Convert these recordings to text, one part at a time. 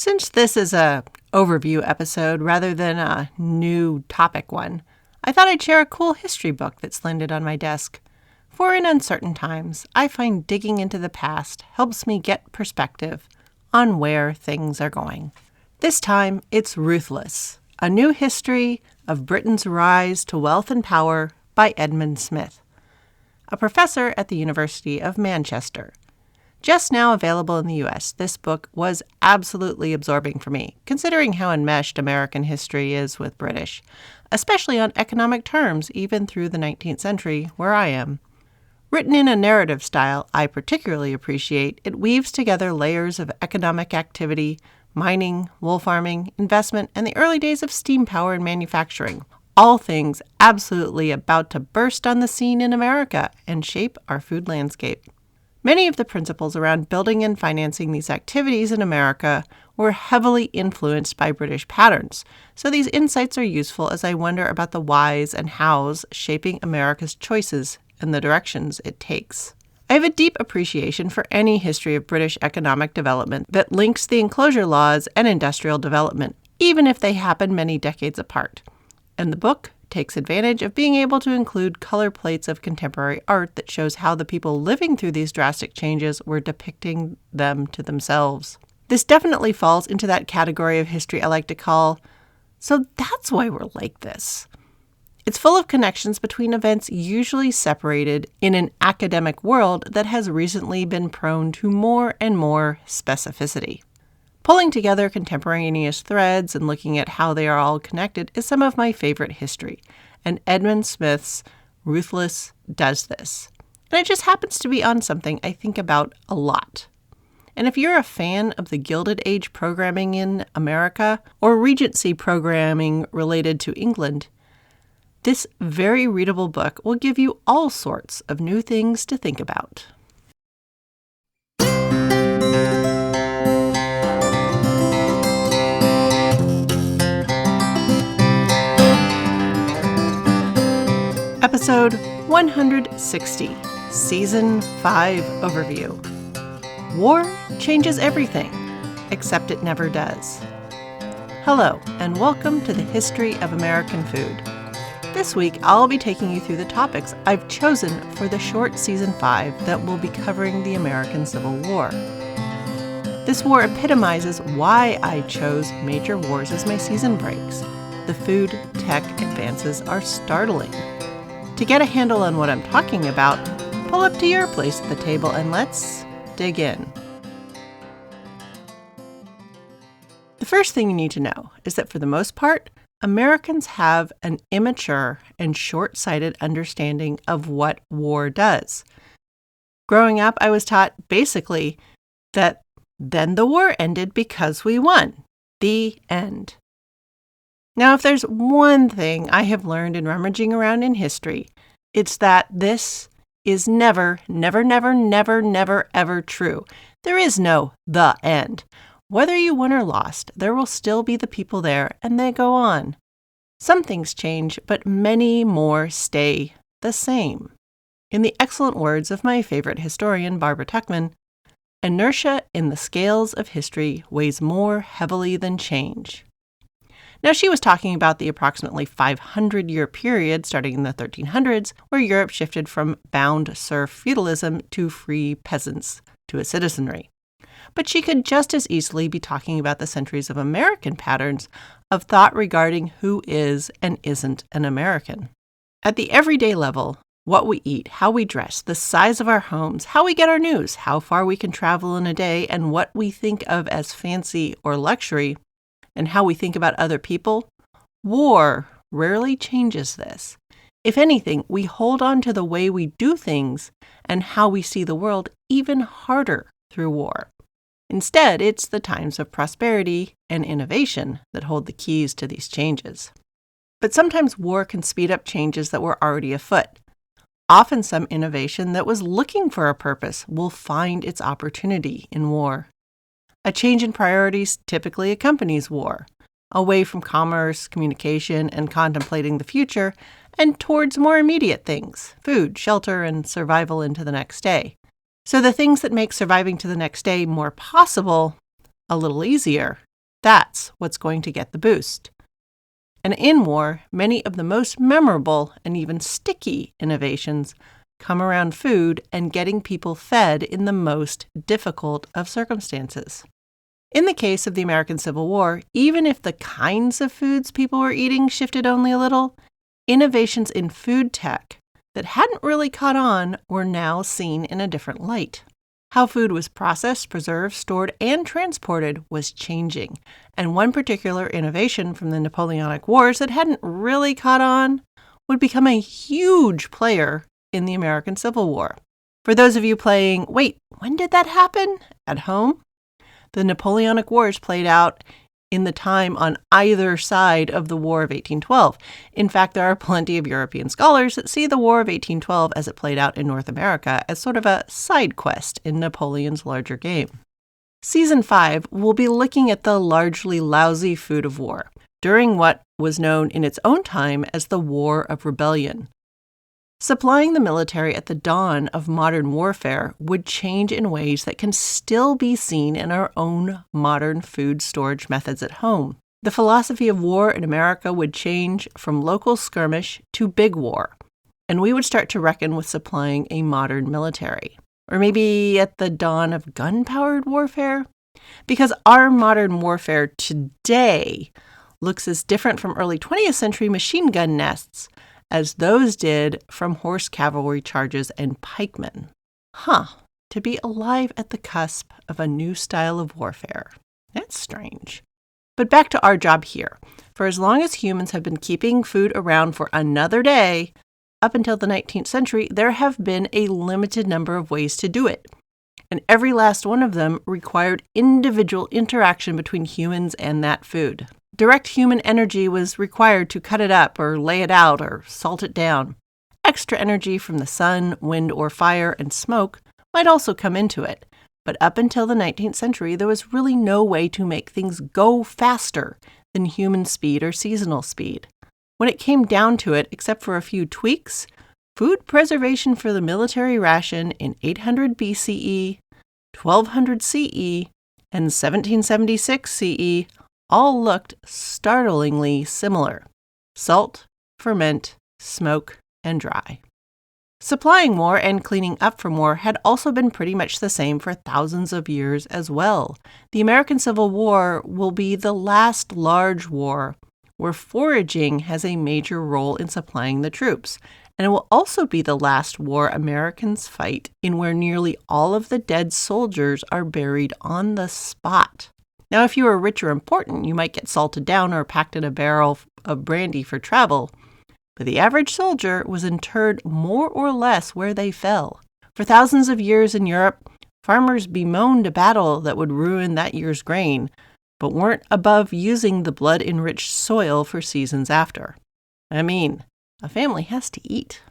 Since this is a overview episode rather than a new topic one, I thought I'd share a cool history book that's landed on my desk. For in uncertain times, I find digging into the past helps me get perspective on where things are going. This time, it's Ruthless, a new history of Britain's rise to wealth and power by Edmund Smith, a professor at the University of Manchester. Just now available in the U.S., this book was absolutely absorbing for me, considering how enmeshed American history is with British, especially on economic terms even through the 19th century, where I am. Written in a narrative style I particularly appreciate, it weaves together layers of economic activity, mining, wool farming, investment, and the early days of steam power and manufacturing, all things absolutely about to burst on the scene in America and shape our food landscape. Many of the principles around building and financing these activities in America were heavily influenced by British patterns, so these insights are useful as I wonder about the whys and hows shaping America's choices and the directions it takes. I have a deep appreciation for any history of British economic development that links the enclosure laws and industrial development, even if they happen many decades apart. And the book takes advantage of being able to include color plates of contemporary art that shows how the people living through these drastic changes were depicting them to themselves. This definitely falls into that category of history I like to call, so that's why we're like this. It's full of connections between events usually separated in an academic world that has recently been prone to more and more specificity. Pulling together contemporaneous threads and looking at how they are all connected is some of my favorite history, and Edmund Smith's Ruthless does this. And it just happens to be on something I think about a lot. And if you're a fan of the Gilded Age programming in America or Regency programming related to England, this very readable book will give you all sorts of new things to think about. Episode 160, Season 5 Overview. War changes everything, except it never does. Hello, and welcome to the History of American Food. This week, I'll be taking you through the topics I've chosen for the short Season 5 that will be covering the American Civil War. This war epitomizes why I chose major wars as my season breaks. The food tech advances are startling. To get a handle on what I'm talking about, pull up to your place at the table and let's dig in. The first thing you need to know is that for the most part, Americans have an immature and short-sighted understanding of what war does. Growing up, I was taught basically that then the war ended because we won. The end. Now, if there's one thing I have learned in rummaging around in history, it's that this is never, ever true. There is no the end. Whether you won or lost, there will still be the people there, and they go on. Some things change, but many more stay the same. In the excellent words of my favorite historian, Barbara Tuchman, inertia in the scales of history weighs more heavily than change. Now, she was talking about the approximately 500-year period starting in the 1300s, where Europe shifted from bound serf feudalism to free peasants to a citizenry. But she could just as easily be talking about the centuries of American patterns of thought regarding who is and isn't an American. At the everyday level, what we eat, how we dress, the size of our homes, how we get our news, how far we can travel in a day, and what we think of as fancy or luxury, and how we think about other people, war rarely changes this. If anything, we hold on to the way we do things and how we see the world even harder through war. Instead, it's the times of prosperity and innovation that hold the keys to these changes. But sometimes war can speed up changes that were already afoot. Often some innovation that was looking for a purpose will find its opportunity in war. A change in priorities typically accompanies war, away from commerce, communication, and contemplating the future, and towards more immediate things, food, shelter, and survival into the next day. So the things that make surviving to the next day more possible, a little easier, That's what's going to get the boost. And in war, many of the most memorable and even sticky innovations come around food and getting people fed in the most difficult of circumstances. In the case of the American Civil War, even if the kinds of foods people were eating shifted only a little, innovations in food tech that hadn't really caught on were now seen in a different light. How food was processed, preserved, stored, and transported was changing, and one particular innovation from the Napoleonic Wars that hadn't really caught on would become a huge player in the American Civil War. For those of you playing, wait, when did that happen? At home, the Napoleonic Wars played out in the time on either side of the War of 1812. In fact, there are plenty of European scholars that see the War of 1812 as it played out in North America as sort of a side quest in Napoleon's larger game. Season 5 will be looking at the largely lousy food of war during what was known in its own time as the War of Rebellion. Supplying the military at the dawn of modern warfare would change in ways that can still be seen in our own modern food storage methods at home. The philosophy of war in America would change from local skirmish to big war, and we would start to reckon with supplying a modern military. Or maybe at the dawn of gun-powered warfare? Because our modern warfare today looks as different from early 20th century machine gun nests as those did from horse cavalry charges and pikemen. To be alive at the cusp of a new style of warfare. That's strange. But back to our job here. For as long as humans have been keeping food around for another day, up until the 19th century, there have been a limited number of ways to do it. And every last one of them required individual interaction between humans and that food. Direct human energy was required to cut it up or lay it out or salt it down. Extra energy from the sun, wind, or fire and smoke might also come into it. But up until the 19th century, there was really no way to make things go faster than human speed or seasonal speed. When it came down to it, except for a few tweaks, food preservation for the military ration in 800 BCE, 1200 CE, and 1776 CE all looked startlingly similar. Salt, ferment, smoke, and dry. Supplying war and cleaning up from war had also been pretty much the same for thousands of years as well. The American Civil War will be the last large war where foraging has a major role in supplying the troops, and it will also be the last war Americans fight in where nearly all of the dead soldiers are buried on the spot. Now, if you were rich or important, you might get salted down or packed in a barrel of brandy for travel, but the average soldier was interred more or less where they fell. For thousands of years in Europe, farmers bemoaned a battle that would ruin that year's grain, but weren't above using the blood-enriched soil for seasons after. I mean, a family has to eat.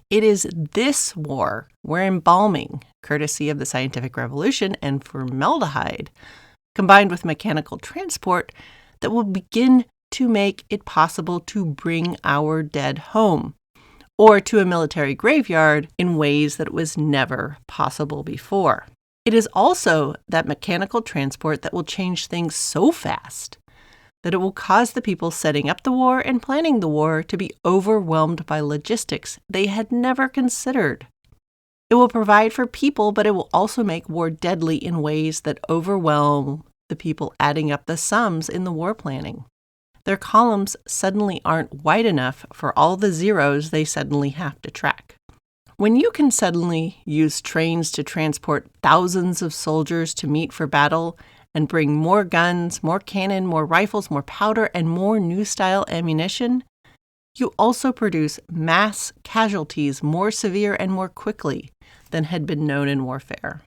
It is this war where embalming, courtesy of the scientific revolution and formaldehyde, combined with mechanical transport, that will begin to make it possible to bring our dead home, or to a military graveyard in ways that it was never possible before. It is also that mechanical transport that will change things so fast that it will cause the people setting up the war and planning the war to be overwhelmed by logistics they had never considered. It will provide for people, but it will also make war deadly in ways that overwhelm the people adding up the sums in the war planning. Their columns suddenly aren't wide enough for all the zeros they suddenly have to track. When you can suddenly use trains to transport thousands of soldiers to meet for battle and bring more guns, more cannon, more rifles, more powder, and more new-style ammunition, you also produce mass casualties more severe and more quickly than had been known in warfare.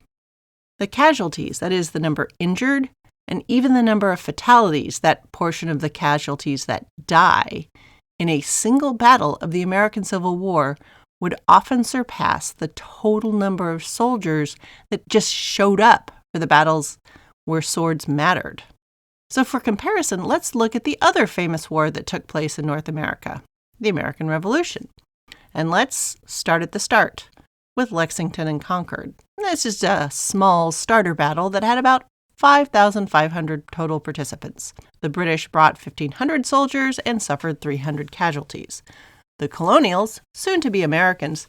The casualties, that is, the number injured, and even the number of fatalities, that portion of the casualties that die, in a single battle of the American Civil War would often surpass the total number of soldiers that just showed up for the battles where swords mattered. So for comparison, let's look at the other famous war that took place in North America, the American Revolution. And let's start at the start, with Lexington and Concord. This is a small starter battle that had about 5,500 total participants. The British brought 1,500 soldiers and suffered 300 casualties. The colonials, soon to be Americans,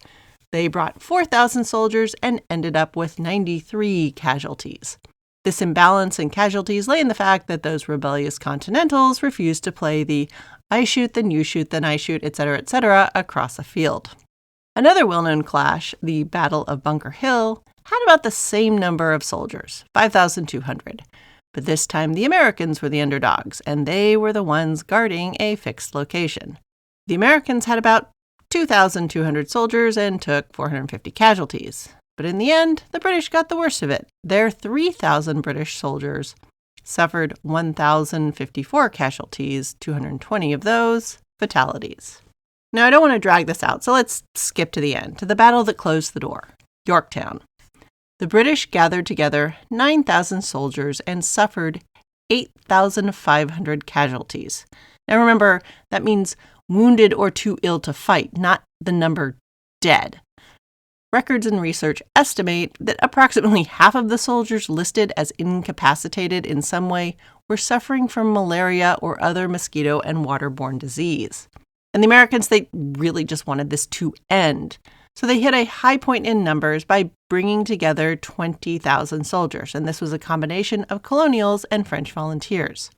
they brought 4,000 soldiers and ended up with 93 casualties. This imbalance in casualties lay in the fact that those rebellious Continentals refused to play the I shoot, then you shoot, then I shoot, etc., across a field. Another well-known clash, the Battle of Bunker Hill, had about the same number of soldiers, 5,200. But this time the Americans were the underdogs, and they were the ones guarding a fixed location. The Americans had about 2,200 soldiers and took 450 casualties. But in the end, the British got the worst of it. Their 3,000 British soldiers suffered 1,054 casualties, 220 of those fatalities. Now, I don't want to drag this out, so let's skip to the end, to the battle that closed the door, Yorktown. The British gathered together 9,000 soldiers and suffered 8,500 casualties. Now remember, that means wounded or too ill to fight, not the number dead. Records and research estimate that approximately half of the soldiers listed as incapacitated in some way were suffering from malaria or other mosquito and waterborne disease. And the Americans, they really just wanted this to end. So they hit a high point in numbers by bringing together 20,000 soldiers, and this was a combination of colonials and French volunteers.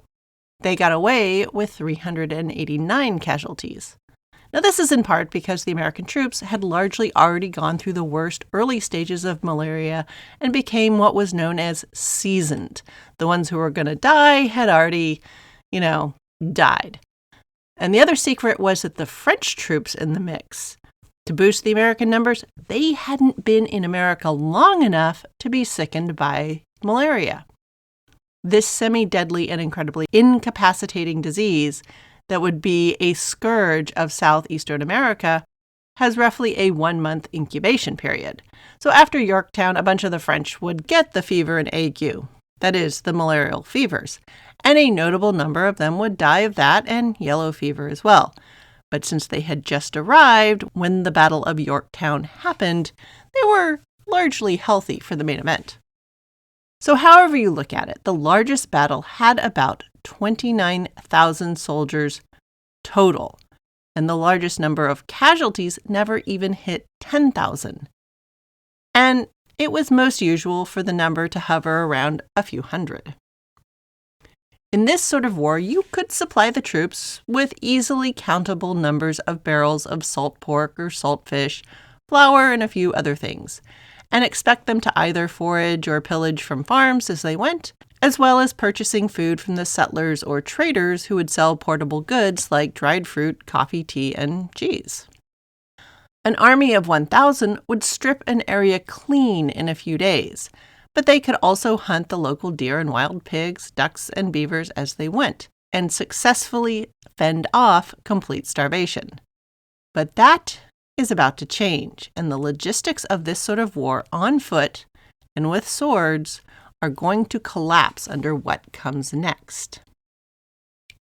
They got away with 389 casualties. Now, this is in part because the American troops had largely already gone through the worst early stages of malaria and became what was known as seasoned. The ones who were going to die had already, died. And the other secret was that the French troops in the mix, to boost the American numbers, they hadn't been in America long enough to be sickened by malaria. This semi-deadly and incredibly incapacitating disease that would be a scourge of southeastern America has roughly a 1-month incubation period. So after Yorktown, a bunch of the French would get the fever and ague, that is, the malarial fevers, and a notable number of them would die of that and yellow fever as well. But since they had just arrived when the Battle of Yorktown happened, they were largely healthy for the main event. So however you look at it, the largest battle had about 29,000 soldiers total, and the largest number of casualties never even hit 10,000. And it was most usual for the number to hover around a few hundred. In this sort of war, you could supply the troops with easily countable numbers of barrels of salt pork or salt fish, flour, and a few other things, and expect them to either forage or pillage from farms as they went, as well as purchasing food from the settlers or traders who would sell portable goods like dried fruit, coffee, tea, and cheese. An army of 1,000 would strip an area clean in a few days, but they could also hunt the local deer and wild pigs, ducks, and beavers as they went, and successfully fend off complete starvation. But that is about to change, and the logistics of this sort of war on foot and with swords are going to collapse under what comes next.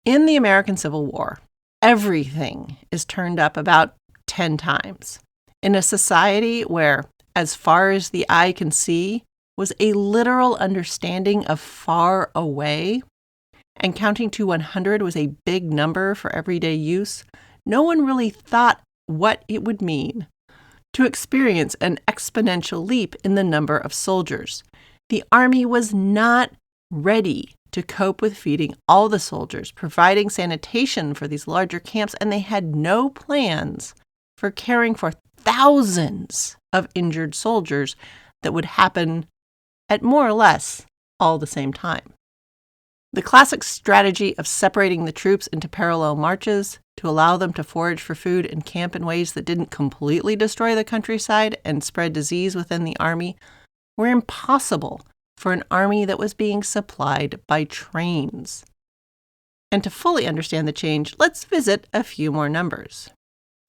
In the American Civil War, everything is turned up about 10 times. In a society where, as far as the eye can see, was a literal understanding of far away, and counting to 100 was a big number for everyday use, no one really thought what it would mean to experience an exponential leap in the number of soldiers. The army was not ready to cope with feeding all the soldiers, providing sanitation for these larger camps, and they had no plans for caring for thousands of injured soldiers that would happen at more or less all the same time. The classic strategy of separating the troops into parallel marches to allow them to forage for food and camp in ways that didn't completely destroy the countryside and spread disease within the army were impossible for an army that was being supplied by trains. And to fully understand the change, let's visit a few more numbers.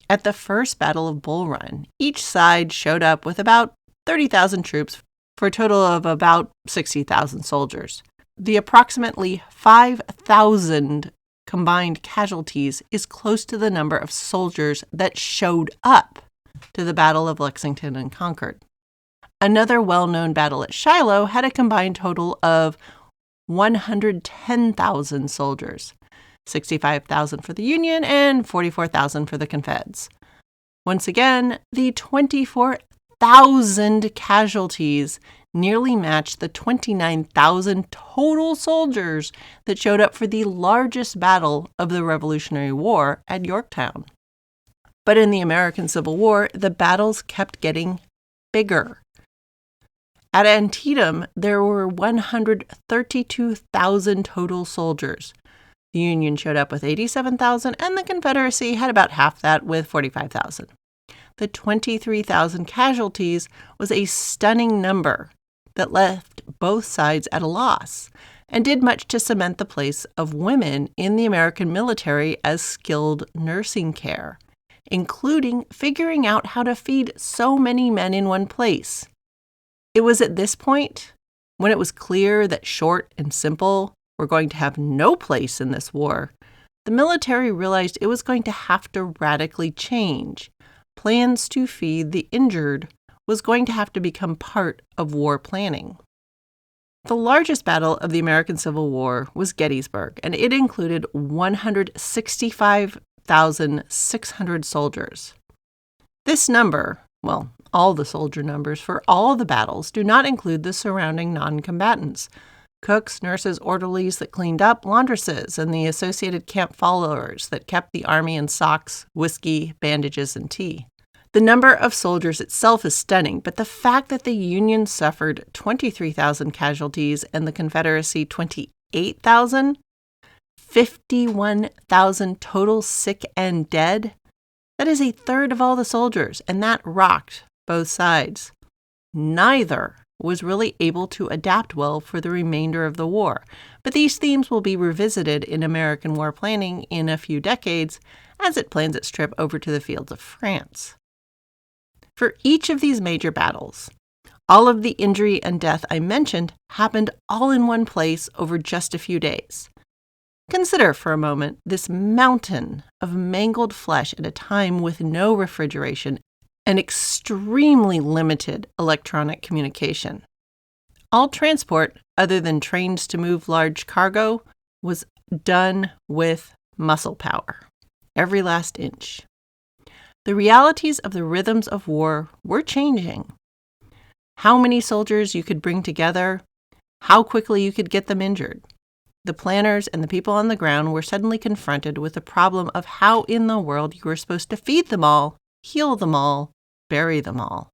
At the First Battle of Bull Run, each side showed up with about 30,000 troops for a total of about 60,000 soldiers. The approximately 5,000 combined casualties is close to the number of soldiers that showed up to the Battle of Lexington and Concord. Another well-known battle at Shiloh had a combined total of 110,000 soldiers, 65,000 for the Union and 44,000 for the Confeds. Once again, the 24,000 casualties nearly matched the 29,000 total soldiers that showed up for the largest battle of the Revolutionary War at Yorktown. But in the American Civil War, the battles kept getting bigger. At Antietam, there were 132,000 total soldiers. The Union showed up with 87,000, and the Confederacy had about half that with 45,000. The 23,000 casualties was a stunning number that left both sides at a loss and did much to cement the place of women in the American military as skilled nursing care, including figuring out how to feed so many men in one place. It was at this point, when it was clear that short and simple were going to have no place in this war, the military realized it was going to have to radically change. Plans to feed the injured was going to have to become part of war planning. The largest battle of the American Civil War was Gettysburg, and it included 165,600 soldiers. This number, well, all the soldier numbers for all the battles, do not include the surrounding non-combatants: cooks, nurses, orderlies that cleaned up, laundresses, and the associated camp followers that kept the army in socks, whiskey, bandages, and tea. The number of soldiers itself is stunning, but the fact that the Union suffered 23,000 casualties and the Confederacy 28,000, 51,000 total sick and dead, that is a third of all the soldiers, and that rocked both sides. Neither was really able to adapt well for the remainder of the war, but these themes will be revisited in American war planning in a few decades as it plans its trip over to the fields of France. For each of these major battles, all of the injury and death I mentioned happened all in one place over just a few days. Consider for a moment this mountain of mangled flesh at a time with no refrigeration and extremely limited electronic communication. All transport, other than trains to move large cargo, was done with muscle power, every last inch. The realities of the rhythms of war were changing. How many soldiers you could bring together, how quickly you could get them injured. The planners and the people on the ground were suddenly confronted with the problem of how in the world you were supposed to feed them all, heal them all, bury them all.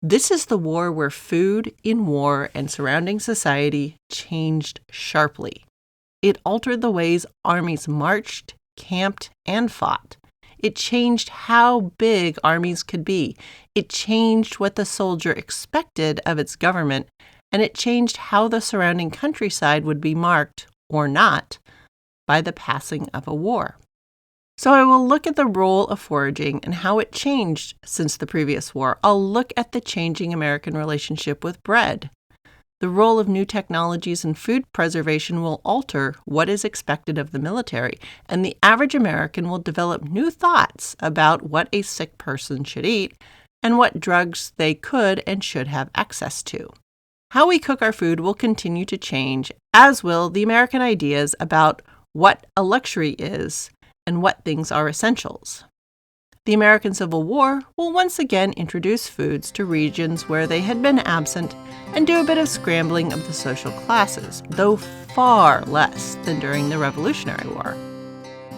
This is the war where food in war and surrounding society changed sharply. It altered the ways armies marched, camped, and fought. It changed how big armies could be. It changed what the soldier expected of its government, and it changed how the surrounding countryside would be marked, or not, by the passing of a war. So I will look at the role of foraging and how it changed since the previous war. I'll look at the changing American relationship with bread. The role of new technologies in food preservation will alter what is expected of the military, and the average American will develop new thoughts about what a sick person should eat and what drugs they could and should have access to. How we cook our food will continue to change, as will the American ideas about what a luxury is and what things are essentials. The American Civil War will once again introduce foods to regions where they had been absent and do a bit of scrambling of the social classes, though far less than during the Revolutionary War.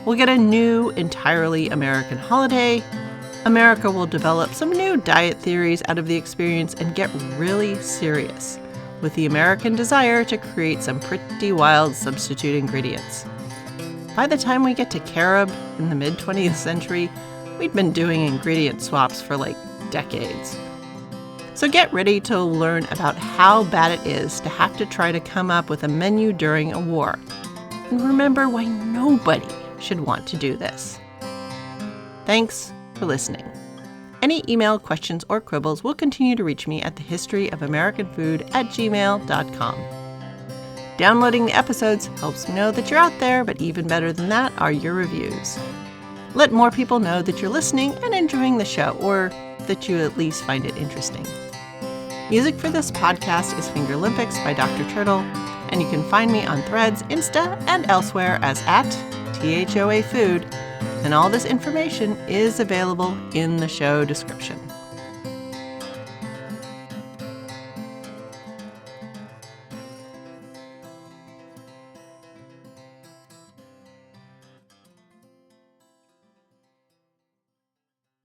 We'll get a new, entirely American holiday. America will develop some new diet theories out of the experience and get really serious with the American desire to create some pretty wild substitute ingredients. By the time we get to carob in the mid-20th century, we'd been doing ingredient swaps for decades. So get ready to learn about how bad it is to have to try to come up with a menu during a war. And remember why nobody should want to do this. Thanks for listening. Any email, questions, or quibbles will continue to reach me at thehistoryofamericanfood@gmail.com. Downloading the episodes helps me know that you're out there, but even better than that are your reviews. Let more people know that you're listening and enjoying the show, or that you at least find it interesting. Music for this podcast is Fingerlympics by Dr. Turtle, and you can find me on Threads, Insta, and elsewhere as @THOA Food, and all this information is available in the show description.